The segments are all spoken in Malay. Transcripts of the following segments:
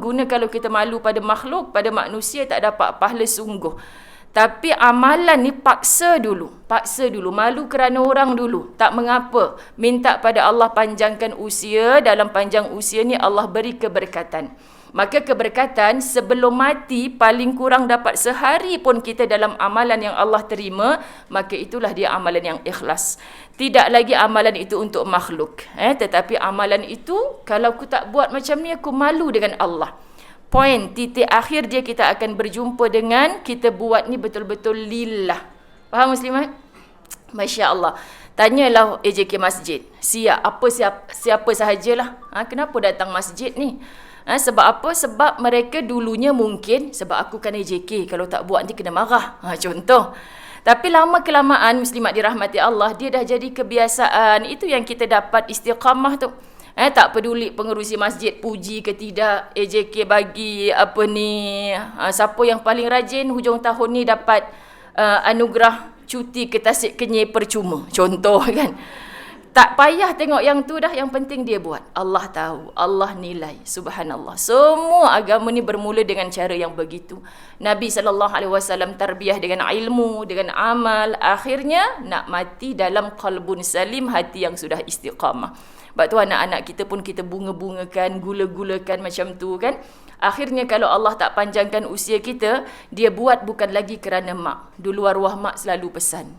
guna kalau kita malu pada makhluk, pada manusia tak dapat pahala sungguh. Tapi amalan ni paksa dulu, malu kerana orang dulu, tak mengapa. Minta pada Allah panjangkan usia, dalam panjang usia ni Allah beri keberkatan. Maka keberkatan sebelum mati paling kurang dapat sehari pun kita dalam amalan yang Allah terima, maka itulah dia amalan yang ikhlas. Tidak lagi amalan itu untuk makhluk, tetapi amalan itu kalau aku tak buat macam ni aku malu dengan Allah. Poin titik akhir dia kita akan berjumpa dengan kita buat ni betul-betul lillah. Faham muslimat? Masya Allah. Tanyalah AJK masjid. Siapa sahajalah. Kenapa datang masjid ni? Sebab apa? Sebab mereka dulunya mungkin sebab aku kan AJK, kalau tak buat nanti kena marah. Contoh. Tapi lama kelamaan muslimat dirahmati Allah, dia dah jadi kebiasaan. Itu yang kita dapat istiqamah tu. Tak peduli pengerusi masjid puji ke tidak, AJK bagi siapa yang paling rajin hujung tahun ni dapat anugerah cuti ke Tasik Kenyir percuma. Contoh kan. Tak payah tengok yang tu dah, yang penting dia buat. Allah tahu, Allah nilai. Subhanallah. Semua agama ni bermula dengan cara yang begitu. Nabi SAW tarbiyah dengan ilmu, dengan amal. Akhirnya nak mati dalam qalbun salim, hati yang sudah istiqamah. Sebab tu anak-anak kita pun kita bunga-bungakan, gula-gulakan macam tu kan. Akhirnya kalau Allah tak panjangkan usia kita, dia buat bukan lagi kerana mak. Dulu arwah mak selalu pesan.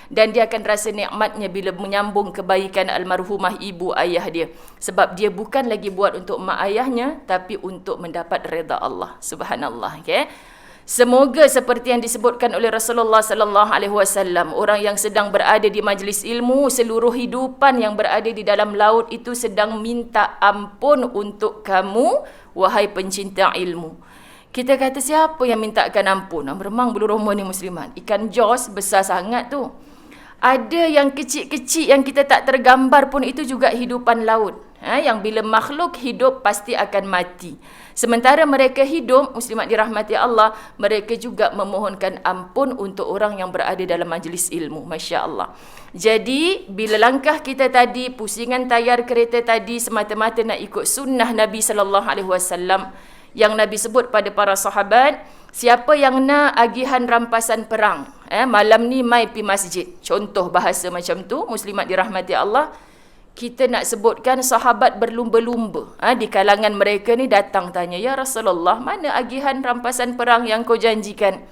Dan dia akan rasa nikmatnya bila menyambung kebaikan almarhumah ibu ayah dia. Sebab dia bukan lagi buat untuk mak ayahnya, tapi untuk mendapat redha Allah. Subhanallah. Okay? Semoga seperti yang disebutkan oleh Rasulullah sallallahu alaihi wasallam, orang yang sedang berada di majlis ilmu, seluruh hidupan yang berada di dalam laut itu sedang minta ampun untuk kamu, wahai pencinta ilmu. Kita kata siapa yang mintakan ampun? Beremang bulu roma ni muslimat. Ikan jos besar sangat tu. Ada yang kecil-kecil yang kita tak tergambar pun, itu juga hidupan laut. Yang bila makhluk hidup pasti akan mati. Sementara mereka hidup, muslimat dirahmati Allah, mereka juga memohonkan ampun untuk orang yang berada dalam majlis ilmu. Masya Allah. Jadi, bila langkah kita tadi, pusingan tayar kereta tadi semata-mata nak ikut sunnah Nabi SAW, yang Nabi sebut pada para sahabat, siapa yang nak agihan rampasan perang, malam ni mai pi masjid. Contoh bahasa macam tu, muslimat dirahmati Allah. Kita nak sebutkan sahabat berlumba-lumba. Di kalangan mereka ni datang tanya, ya Rasulullah, mana agihan rampasan perang yang kau janjikan?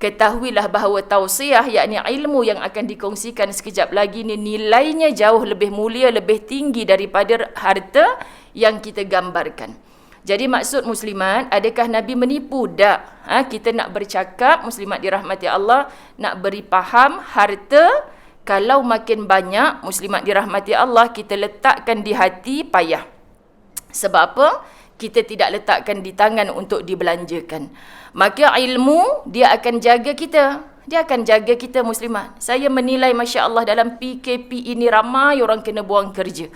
Ketahuilah bahawa tausiah, yakni ilmu yang akan dikongsikan sekejap lagi ni, nilainya jauh lebih mulia, lebih tinggi daripada harta yang kita gambarkan. Jadi maksud muslimat, adakah Nabi menipu? Tak. Kita nak bercakap, muslimat dirahmati Allah, nak beri faham harta. Kalau makin banyak, muslimat dirahmati Allah, kita letakkan di hati, payah. Sebab apa? Kita tidak letakkan di tangan untuk dibelanjakan. Maka ilmu, dia akan jaga kita. Dia akan jaga kita muslimat. Saya menilai Masya Allah dalam PKP ini ramai orang kena buang kerja.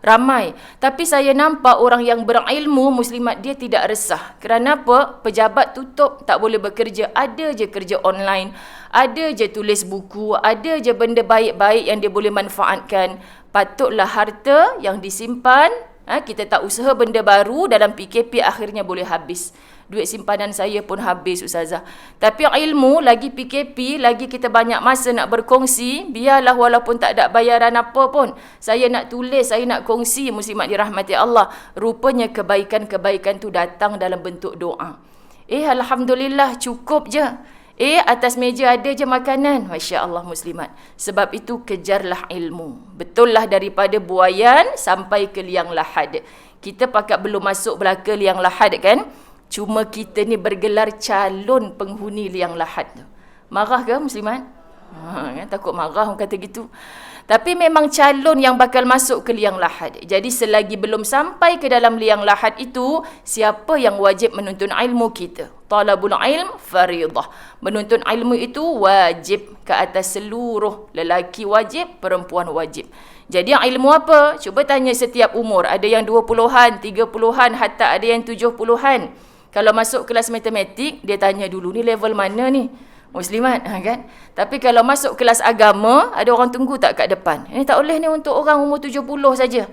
Ramai. Tapi saya nampak orang yang berilmu, muslimat, dia tidak resah. Kerana apa? Pejabat tutup, tak boleh bekerja. Ada je kerja online. Ada je tulis buku. Ada je benda baik-baik yang dia boleh manfaatkan. Patutlah harta yang disimpan, kita tak usaha benda baru, dalam PKP akhirnya boleh habis. Duit simpanan saya pun habis, Ustazah. Tapi ilmu, lagi PKP, lagi kita banyak masa nak berkongsi, biarlah walaupun tak ada bayaran apa pun. Saya nak tulis, saya nak kongsi, muslimat dirahmati Allah. Rupanya kebaikan-kebaikan tu datang dalam bentuk doa. Alhamdulillah, cukup je. Atas meja ada je makanan. Masya Allah muslimat. Sebab itu kejarlah ilmu. Betullah daripada buayan sampai ke liang lahad. Kita pakat belum masuk belaka liang lahad kan? Cuma kita ni bergelar calon penghuni liang lahad tu. Marah ke muslimat? Takut marah orang kata gitu. Tapi memang calon yang bakal masuk ke liang lahad. Jadi selagi belum sampai ke dalam liang lahad itu, siapa yang wajib menuntun ilmu kita? Talabul ilm faridah. Menuntun ilmu itu wajib ke atas seluruh lelaki wajib, perempuan wajib. Jadi ilmu apa? Cuba tanya setiap umur. Ada yang 20-an, 30-an, hatta ada yang 70-an. Kalau masuk kelas matematik, dia tanya dulu, ni level mana ni? Muslimat, kan? Tapi kalau masuk kelas agama, ada orang tunggu tak kat depan? Ini tak boleh ni untuk orang umur 70 saja.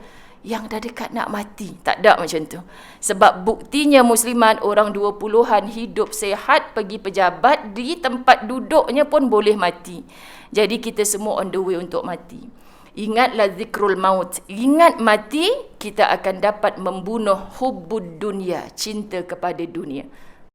yang dah dekat nak mati. Tak ada macam tu. Sebab buktinya muslimat orang 20-an hidup sehat, pergi pejabat, di tempat duduknya pun boleh mati. Jadi kita semua on the way untuk mati. Ingatlah zikrul maut. Ingat mati, kita akan dapat membunuh hubbud dunia, cinta kepada dunia.